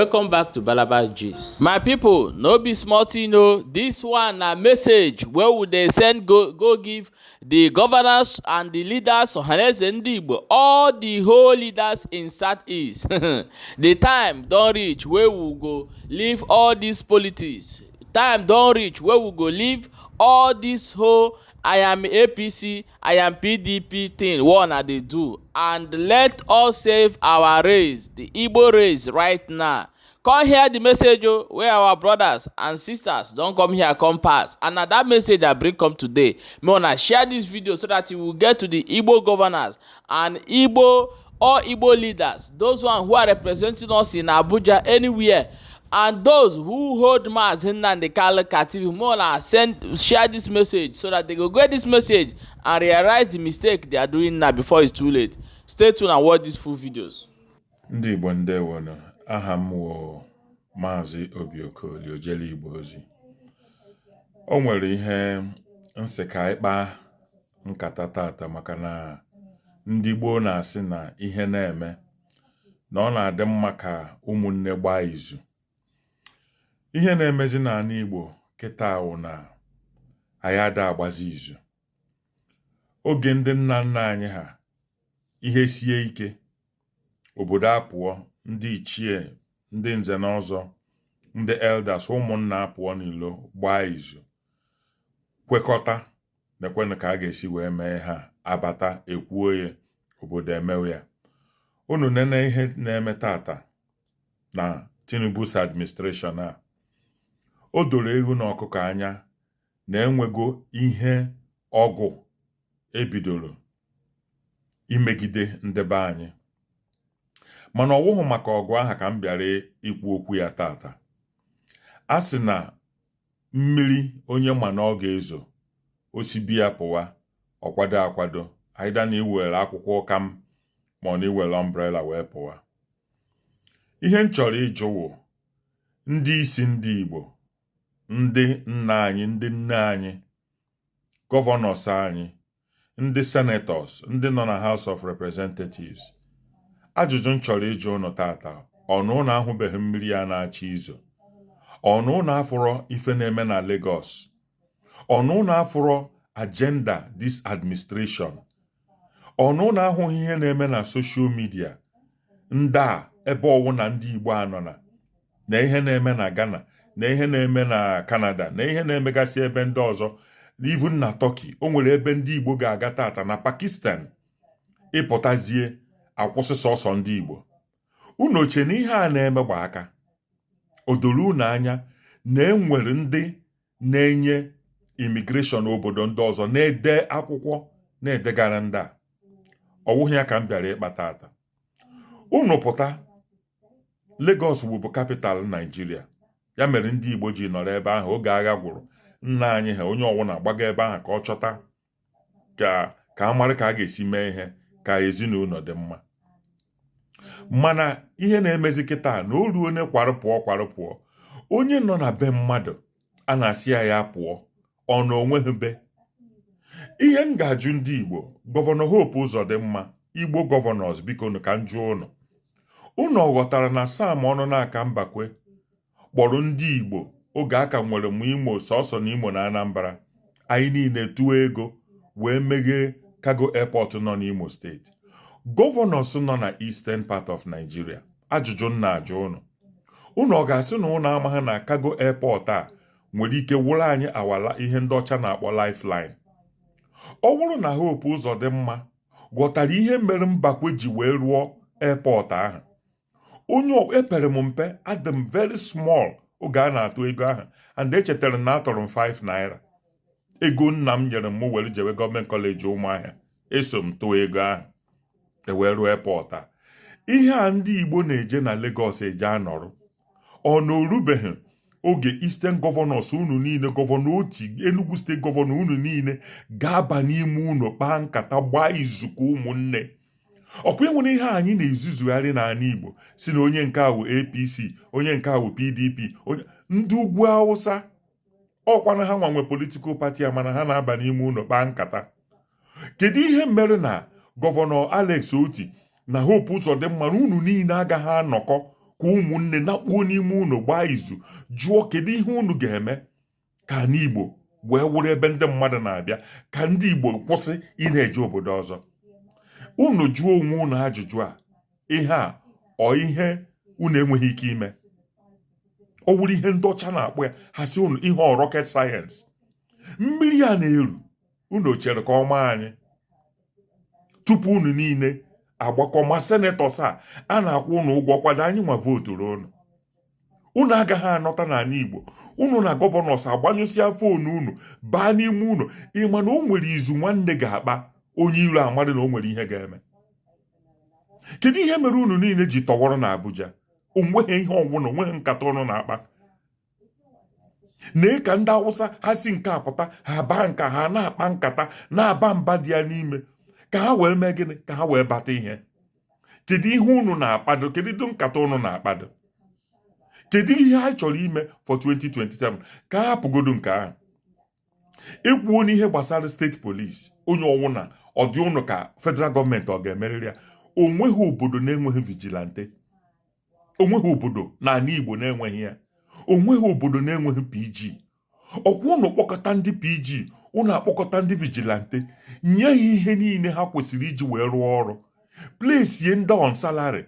Welcome back to BarnabasGist. My people, no be small thing o. This one na message wey we dey send go give the governors and the leaders of Ndigbo, all the whole leaders in Southeast. The time don reach wey we go leave all these politics. Time don reach wey we go leave all this whole I am APC, I am PDP thing wey una dey do, and let us save our race, the Igbo race right now. Come hear the message wey our brothers and sisters don come here come pass, and na that message I bring come today. Make una share this video so that it will get to the Igbo governors and all Igbo leaders, those one who are representing us in Abuja, anywhere, and those who hold Mazi Nnamdi Kanu captive. Make una share this message so that they go get this message and realize the mistake they are doing now before it's too late. Stay tuned and watch these full videos. Ndigbo ndewo na aha m wụ Maazị Obiokoli ojele Igbo ozi. O nwere ihe nsị ka ịkpa nkata tata, maka na ndị gboo na-asị na ihe na-eme na ọ na-adị mma ka ụmụnne gbaa izu. Ihe na-emezi n'ala Igbo kịta wụ na anyị ada agbazi izu. Oge ndị nna nna anyị ha ihe sie ike, obodo apụọ, ndị ichie, ndị nze na ọzọ, ndị elders, ụmụnna apụọ n'ilo gbaa izu, kwekọta nekwenụ ka a ga-esi wee mee ha, abata ekwuo ya, obodo emewe ya. Unu nene ihe na-eme tata na Tinubu's administration a, o doro ewu na ọkụkọ anya na enwego ihe ọgụ ebidoro imegide ndị be anyị. Mana ọwụhụ maka ọgụ aha ka m bịara ikwu okwu ya tata. A sị na mmiri onye ma na ọ ga-ezo, osibi ya pụwa, ọkwado akwado, aịda na iwere akwụkwọ ụka m ma ọ na iwere umbrella wee pụwa. Ihe m chọrọ ịjụ wụ ndị isi ndị Igbo, ndị nna anyị, ndị nne anyị, gọvanọs anyị, ndị senators, ndị nọ na House of Representatives. Ajụjụ m chọrọ ịjụ ụnụ tata, ọnụ ụnụ ahụbeghị mmiri ya na-achị izo? Ọnụ ụnụ afụrọ ife na-eme na Lagos? Ọnụ ụnụ afụrọ agenda this administration? Ọnụ ụnụ ahụghị ihe na-eme na social media ndị a ebe ọwụ na ndị Igbo anọ na ihe na-eme na Ghana, na ihe na-eme na Canada, na ihe na-emegasị ebe ndị ọzọ, even na Turkey. O nwere ebe ndị Igbo ga-aga tata, na Pakistan, ịpụtazie akwụsị sọsọ ndị Igbo. Unu oche na ihe a na-eme gba aka? O doro unu anya na enwere ndị na-enye imigreshọn obodo ndị ọzọ na-ede akwụkwọ na-edegara ndị a? Ọwụghị ya ka m bịara ịkpa tata. Unu pụta, Lagos bụ kapital Nigeria, ya mere ndị Igbo ji nọrọ ebe ahụ oge agha gwụrụ. Nna anyị ha onye ọwụna gbaga ebe ahụ ka ọ chọta ka a mara ka a ga-esi mee ihe ka ezinụlọ dị mma. Mana ihe na-emezi kịta na o ruo onye kwarụpụọ, onye nọ na be mmadụ a na-asị ya pụọ, ọ na onweghị be. Ihe m ga-ajụ ndị Igbo, gọvanọ Hope Uzodinma, Igbo gọvanọs, biko ka m jụọ unu ọ ghọtara na Sam ọnụ n'aka Mbakwe kpọrọ ndị Igbo oge aka nwere m Imo, sọsọ na Imo na Anambra, anyị niile tụọ ego wee meghee cargo airport nọ n'Imo steeti. Gọvanọs nọ na eastern part of Nigeria. Ajụjụ m na-ajụ unu ọ ga-asị na unu amaghị na cargo airport a nwere ike wụrụ anyị awala ihe ndị ọcha na-akpọ lifeline? Ọ bụrụ na Hope Uzodinma ghọtara ihe mere Mbakwe ji wee rụọ airport ahụ, onye epere m mpe, adị m very small oge a na-atụ ego ahụ, and echetara na atọrọ m 5 naira. Ego nna m nyere m were jewe gọọmenti kọleji Ụmụahịa, eso m tụọ ego ahụ ewee rụọ airport a. Ihe a ndị Igbo na-eje na Lagos eje anọrụ, ọ na orubeghị oge Eastern Governors unu niile, gọvanọ Oti, Enugu steeti gọvanọ unu niile ga-aba n'ime unu kpaa nkata, gbaa izuka ụmụnne. Ọkwa enwere ihe anyị na-ezuzugharị n'ala Igbo si na onye nke ahụ APC, onye nke ahụ PDP, ndị ugwu Hausa ọkwana ha nwe political party, mana ha na-aba n'ime unu kpaa nkata. Kedu ihe mere na gọvanọ Alex Oti na Hope Uzodinma unu niile agaghị anọkọ ka ụmụnne nakpuo n'ime unu gbaa izu jụọ kedu ihe unu ga-eme ka ana Igbo wee wụrụ ebe ndị mmadụ na-abịa, ka ndị Igbo kwụsị ị na-eje obodo ọzọ. Unu jụọ onwe unu ajụjụ a, ihe a ọ ihe unu enweghị ike ime? Ọ wụrụ ihe ndị ọcha na-akpọ ya, ha si unu ihe ọ rocket science. Mmiri a na-eru unu chere ka ọ maa anyị tupu unu niile agbakọ. Ma senetọs a na-akwụ unu ụgwọ kwado anyị nwa vooturu unu agaghị anọta n'ala Igbo. Unu na gọvanọs agbanyụsịa foonu unu baa n'ime unu, ịma na o nwere izu nwanne ga-akpa onye iro amadị na o nwere ihe ga-eme. Kedu ihe mere unu niile ji tọwọrọ na Abuja? Onweghị ihe ọnwụna, onweghị nkata unu na-akpa. Nee ka ndị Awụsa ha si nke apụta, ha baa nka, ha na-akpa nkata na-aba mba dị ya n'ime, ka ha wee mee gịnị? Ka ha wee bata ihe. Kedu ihe unu na-akpado? Kedu nkata unu na-akpado? Kedu ihe anyị chọrọ ime for 2027? Ka ha hapụgodo nke ahụ. Ekwuo n'ihe gbasara steeti polisi, onye ọwụna ọ dị unu ka federal gọọmenti ọ ga-emerịrị ya? Onweghị obodo na-enweghị vigilante. Onweghị obodo n'ala Igbo na-enweghị ya. Onweghị obodo na-enweghị PG. Ọkwa unu kpọkọta ndị PG, unu akpọkọta ndị vigilante, nye ha ihe niile ha kwesịrị iji wee rụọ ọrụ, plesie ndị on salary,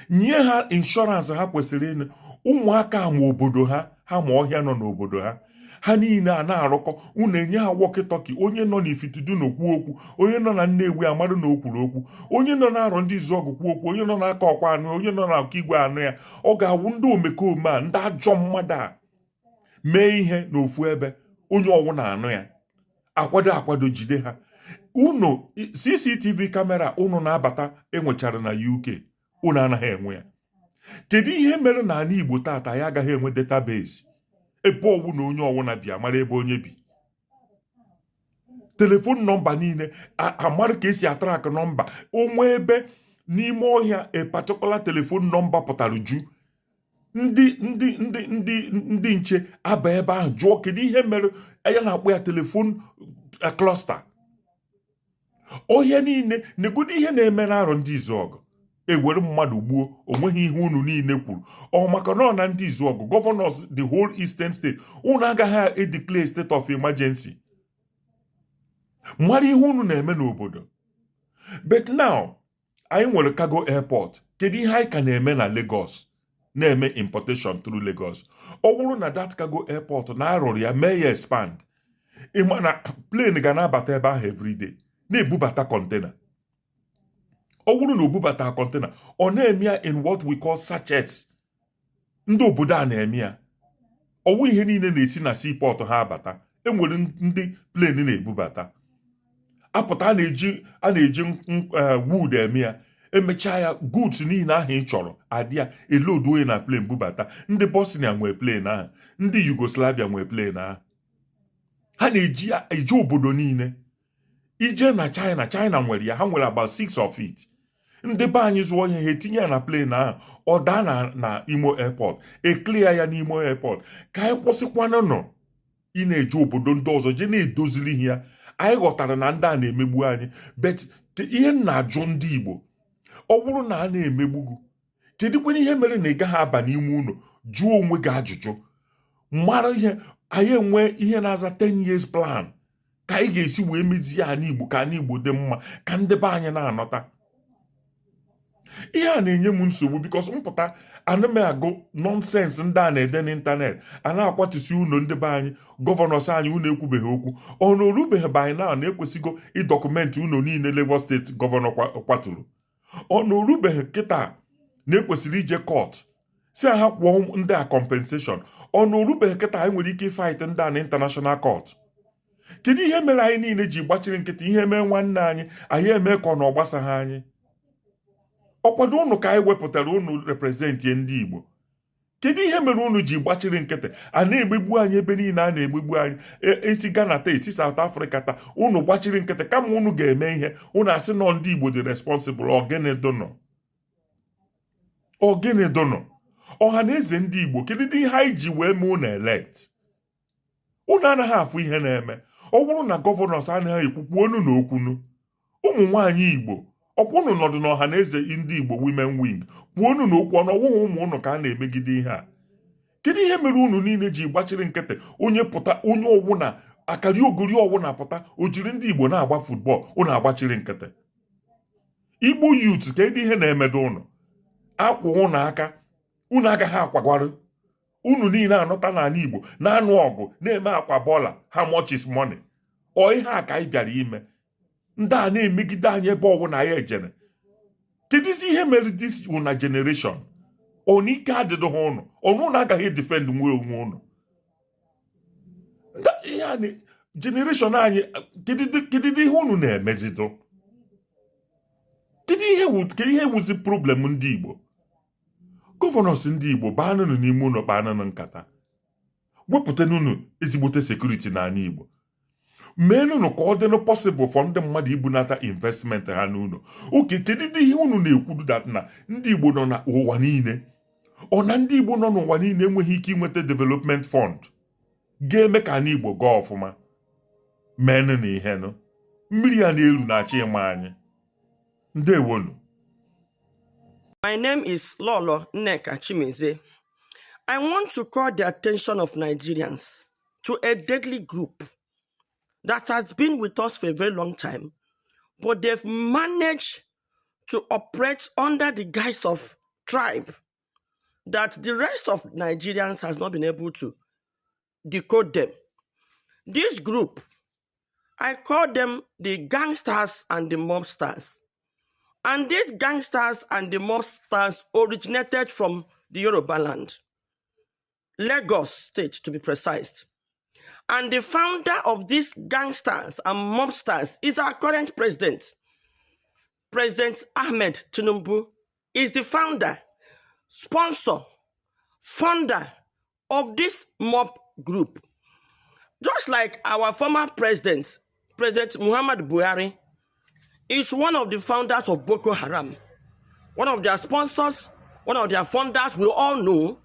nye ha inshọransị ha kwesịrị ịnụ. Ụmụaka ma obodo ha, ha ma ọhịa nọ n'obodo ha, ha niile a na-arụkọ. Unu enye ha wọkịtọki, onye nọ n'Ifitudu na okwu okwu, onye nọ na Nnewi amadụ na okwuru okwu, onye nọ na Arọ ndị Izuọgụ kwu okwu, onye nọ n'aka ọkwa anụ, onye nọ na ọka igwe anụ ya. Ọ ga-awụ ndị omekome a, ndị ajọ mmadụ a mee ihe n'ofu ebe, onye ọwụ na-anụ ya, akwado jide ha. Unu CCTV kamera unu na-abata enwechara na UK, unu anaghị enwe ya. Kedu ihe mere na ala Igbo tata ya agaghị enwe database ebe ọwụ na onye ọwụna bịa mara ebe onye bi? Telefon nọmba niile amara ka esi atrak nọmba. Onwe ebe n'ime ọhịa a particular telefon nọmba pụtara ju, ndị nche aba ebe ahụ jụọ kedu ihe mere ya na-akpọ ya telefon cluster. Ọhịa niile negodo ihe na-eme na Arọ ndị Izuọgụ, ewere mmadụ gbuo. Onweghị ihe unu niile kwuru. Ọ maka nọ na ndị Izuọgụ, gọvanọs the whole eastern state, unu agaghị edeclare state of emergency. Mara ihe unu na-eme n'obodo. But now anyị nwere cargo airport. Kedu ihe anyị ka na-eme na Lagos? Na-eme importation through Lagos. Ọ bụrụ na that cargo airport na-arụrụ ya mee ya expand, ịma na plane ga na-abata ebe ahụ everyday na-ebubata kọntena. Ọ bụrụ na o bubata kọntena, ọ na-eme ya in what we call sachets. Ndị obodo a na-eme ya. Ọwụ ihe niile na-esi na seaport ha abata. Enwere ndị plane na-ebubata. Apụta a na-eji wood eme ya. Emechaa ya, goods niile ahụ ị chọrọ adị ya, elodu onye na plane bubata. Ndị Bosnia nwee plane ahụ, ndị Yugoslavia nwee plane ahụ. Ha na-eji ya eje obodo niile. Ije na China nwere ya, ha nwere about 6 of it. Ndị be anyị zụọ ihe ha etinye ya na plane ahụ, ọ daa na Imo airport, clear ya n'Imo airport. Ka anyị kwụsịkwana nọ ị na-eje obodo ndị ọzọ je na-edozili ihe ya. Anyị ghọtara na ndị a na-emegbu anyị, but ihe na-ajụ ndị Igbo, ọ bụrụ na a na-emegbu gị, kedụkwana ihe mere na ị gaghị aba n'ime ụlọ jụọ onwe gị ajụjụ, mara ihe. Anyị enwe ihe na-aza 10 years plan ka anyị ga-esi wee mezie anyị Igbo, ka anyị Igbo dị mma, ka ndị be anyị na-anọta. Ihe a na-enye m nsogbu because mpụta ana m agụ nọnsensị ndị a na-ede n'ịntanetị, a na-akwatụsi ụlọ ndị be anyị. Gọvanọs anyị unu ekwubeghị okwu. Ọ na orubeghị be anyị na-ekwesịgo ịdọkụmentị ụlọ niile Lagos steeti gọvanọ kwaturu. Ọ na orubeghị kịta na-ekwesịrị ije kọt si ha kwụọ ndị a compensation. Ọ na orubeghị kịta anyị nwere ike ịfight ndị a na international court. Kedu ihe mere anyị niile ji gbachiri nkịtị? Ihe mee nwanne anyị eme ka ọ na ọgbasaghị anyị. Ọkwado unu ka anyị wepụtara unu representi ndị Igbo. Kedu ihe mere unu ji gbachiri nkịtị? A na-egbegbu anyị ebe niile a na-egbegbu anyị. Esi Ghana taa, esi South Africa taa, unu gbachiri nkịtị. Kama unu ga-eme ihe, unu asị nọ ndị Igbo dị responsible. Ogene dono ọha na eze ndị Igbo. Kedu ihe anyị ji wee mee unu elect? Unu anaghị afụ ihe na-eme. Ọ bụrụ na gọvanọs anaghị ekwukwu onu na okwunu, ụmụ nwaanyị Igbo ọkwụnụ nọdụ n'ọha na eze ndị Igbo Women Wing kwuo unu na okwu ọnọwụghị ụmụ ụnụ ka a na-emegide ihe a. Kedu ihe mere unu niile ji gbachiri nkịtị? Onye pụta, onye ọwụna akari ogori ọwụna pụta, o jiri ndị Igbo na-agba futbọl, unu agbachiri nkịtị. Igbo youth kedu ihe na-emedo unu? Akwụ unu aka, unu agaghị akwagwarụ. Unu niile anọta n'ala Igbo na-anụ ọgụ na-eme akwa bọọla, how much is money? Ọ ihe a ka anyị bịara ime. Ndị a na-emegide anyị ebe ọwụna ya ejere. Kedụzi ihe mere this una generation? Onu ike adịdị ha ụnụ, ọnụ na agaghị defend nwe onwe ụnụ. Yani generation anyị kedụ ihe unu na-emezido? Kedu ihe wuzi problem ndị Igbo? Gọvanọs ndị Igbo baanụnụ n'ime ụlọ kpaanụnụ nkata, wepụtanụnụ ezigbote sekuriti n'ala Igbo, meenụnụ ka ọ dịnụ possible for ndị mmadụ ibunata investment ha n'ụlọ. Oke, kedu ihe unu na-ekwudu dat na ndị Igbo nọ n'ụwa niile? Ọ na ndị Igbo nọ n'ụwa niile enweghị ike inweta development fund ga-eme ka ala Igbo gaa ọfụma? Meenụ na ihe nụ mmiri ya na-elu na-achị ịma anyị. Ndewonu. My name is Lolo Nneka Chimeze. I want to call the attention of Nigerians to a deadly group that has been with us for a very long time, but they've managed to operate under the guise of tribe that the rest of Nigerians has not been able to decode them. This group, I call them the gangsters and the mobsters. And these gangsters and the mobsters originated from the Yoruba land, Lagos State to be precise. And the founder of these gangsters and mobsters is our current president. President Ahmed Tinubu is the founder, sponsor, founder of this mob group. Just like our former president, President Muhammad Buhari, is one of the founders of Boko Haram. One of their sponsors, one of their founders, we all know.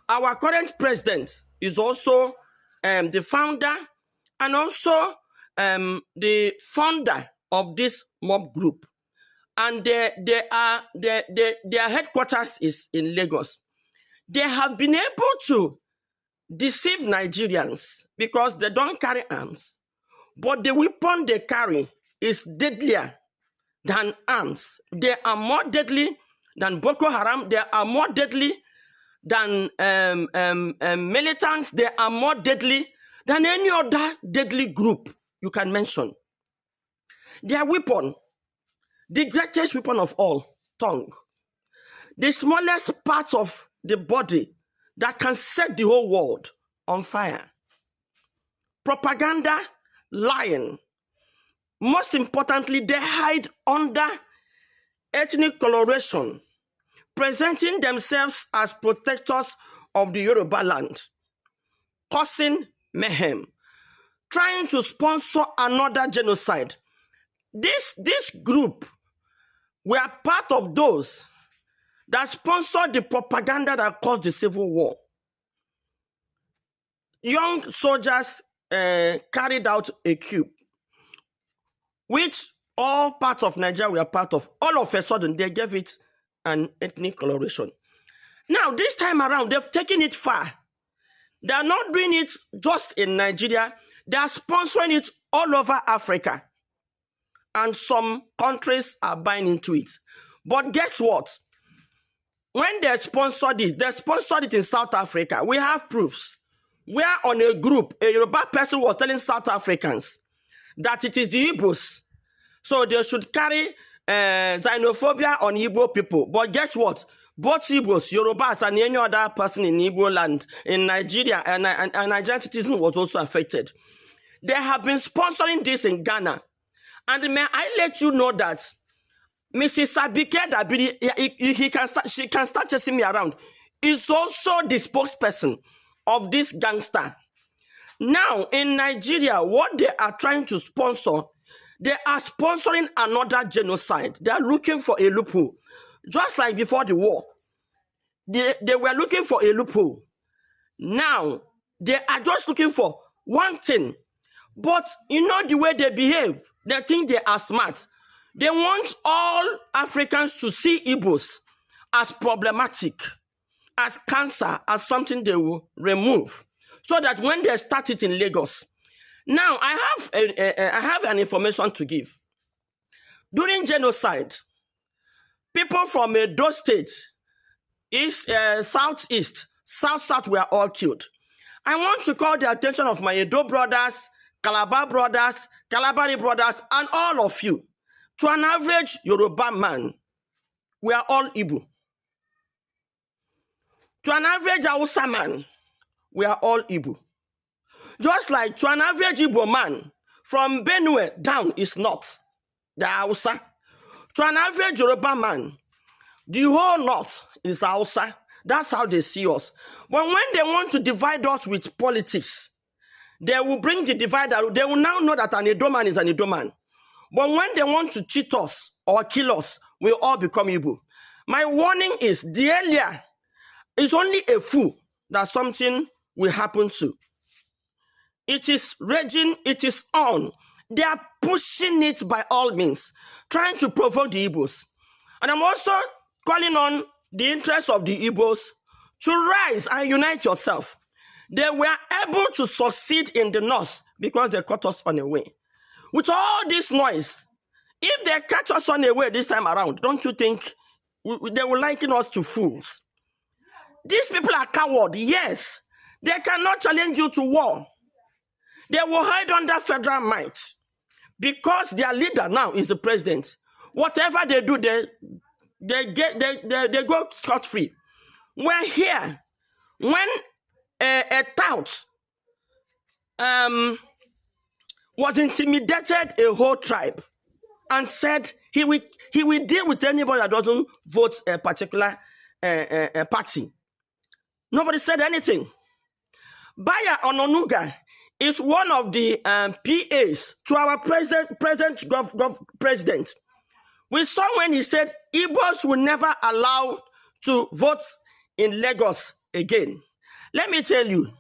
Our current president is also the founder and also the founder of this mob group. And their headquarters is in Lagos. They have been able to deceive Nigerians because they don't carry arms, but the weapon they carry is deadlier than arms. They are more deadly than Boko Haram. They are more deadly than militants. They are more deadly than any other deadly group you can mention. Their weapon, the greatest weapon of all, tongue, the smallest part of the body that can set the whole world on fire. Propaganda, lying. Most importantly, they hide under ethnic coloration, presenting themselves as protectors of the Yoruba land, causing mayhem, trying to sponsor another genocide. This group were part of those that sponsored the propaganda that caused the civil war. Young soldiers carried out a coup, which all parts of Nigeria were part of. All of a sudden, they gave it an ethnic coloration. Now, this time around, they've taken it far. They are not doing it just in Nigeria. They are sponsoring it all over Africa. And some countries are buying into it. But guess what? When they sponsored it in South Africa. We have proofs. Where on a group, a Yoruba person was telling South Africans that it is the Igbos. So they should carry xenophobia on Igbo people. But guess what? Both Igbos, Yorubas, and any other person in Igbo land, in Nigeria, and Nigerian citizen was also affected. They have been sponsoring this in Ghana. And may I let you know that Mrs. Abike Dabiri, she can start chasing me around, is also the spokesperson of this gangster. Now, in Nigeria, what they are trying to sponsor, they are sponsoring another genocide. They are looking for a loophole. Just like before the war, they were looking for a loophole. Now, they are just looking for one thing. But you know the way they behave, they think they are smart. They want all Africans to see Igbos as problematic, as cancer, as something they will remove, so that when they start it in Lagos. Now, I have an information to give. During genocide, people from Edo State, southeast, south were all killed. I want to call the attention of my Edo brothers, Calabar brothers, Calabari brothers, and all of you. To an average Yoruba man, we are all Igbo. To an average Hausa man, we are all Igbo. Just like to an average Igbo man, from Benue down is north, the Hausa. To an average Yoruba man, the whole north is Hausa. That's how they see us. But when they want to divide us with politics, they will bring the divider. They will now know that an Edo man is an Edo man. But when they want to cheat us or kill us, we all become Igbo. My warning is, the earlier, it's only a fool that something will happen to. It is raging, it is on. They are pushing it by all means, trying to provoke the Igbos. And I'm also calling on the interests of the Igbos to rise and unite yourself. They were able to succeed in the north because they caught us on the way. With all this noise, if they catch us on the way this time around, don't you think they will liken us to fools? These people are cowards, yes. They cannot challenge you to war. They will hide under federal might because their leader now is the president. Whatever they do, they go scot-free. We're here. When a tout was intimidated a whole tribe and said he will deal with anybody that doesn't vote a particular party. Nobody said anything. Baya Ononuga is one of the PAs to our president. We saw when he said Igbos will never allow to vote in Lagos again. Let me tell you,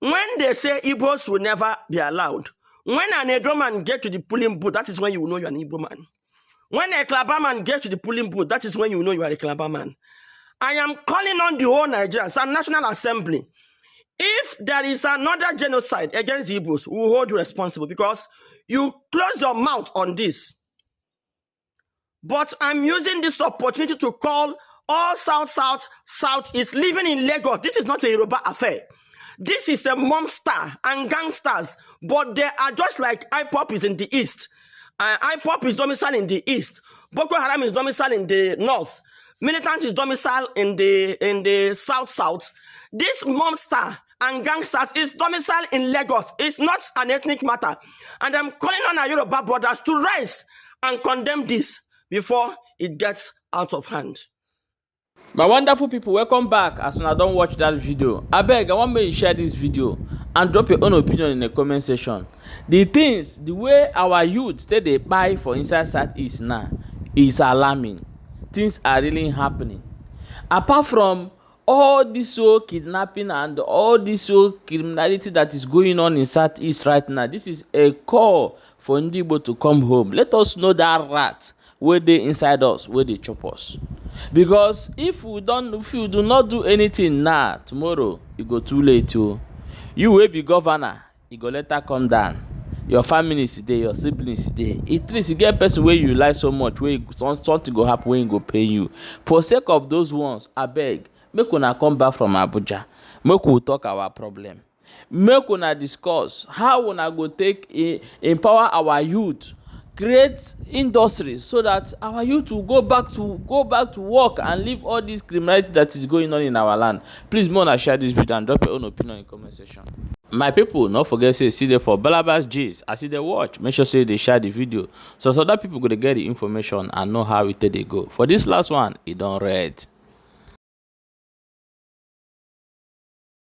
when they say Igbos will never be allowed, when an Edo man gets to the polling booth, that is when you will know you are an Igbo man. When a Calabar man gets to the polling booth, that is when you will know you are a Calabar man. I am calling on the whole Nigerians and National Assembly. If there is another genocide against the Igbos, we will hold you responsible because you close your mouth on this. But I'm using this opportunity to call all Southeast living in Lagos. This is not a Yoruba affair. This is a monster and gangsters, but they are just like IPOP is in the east. IPOP is domiciled in the east. Boko Haram is domiciled in the north. Militant is domiciled in the south. This monster and gangsters is domiciled in Lagos. It's not an ethnic matter. And I'm calling on our Yoruba brothers to rise and condemn this before it gets out of hand. My wonderful people, welcome back. As soon as I don't watch that video, abeg, I want me to share this video and drop your own opinion in the comment section. The way our youth stay dey buy for inside Southeast now is alarming. Things are really happening. Apart from all this kidnapping and all this criminality that is going on in Southeast right now, this is a call for Ndigbo to come home. Let us know that rat where they inside us, where they chop us. Because if you do not do anything now, tomorrow you go too late. You will be governor, you go later come down. Your family is there, your siblings is there. At least you get a person where you like so much, where something go happen, when you go pay you. For sake of those ones, I beg, make una come back from Abuja. Make we talk our problem. Make una discuss how una go take empower our youth, create industries so that our youth will go back to work and leave all this criminality that is going on in our land. Please, more share this video and drop your own opinion in the comment section. My people, don't forget to see there for BarnabasGist. As they watch, make sure say they share the video so other people go to get the information and know how it they go. For this last one, it don't read.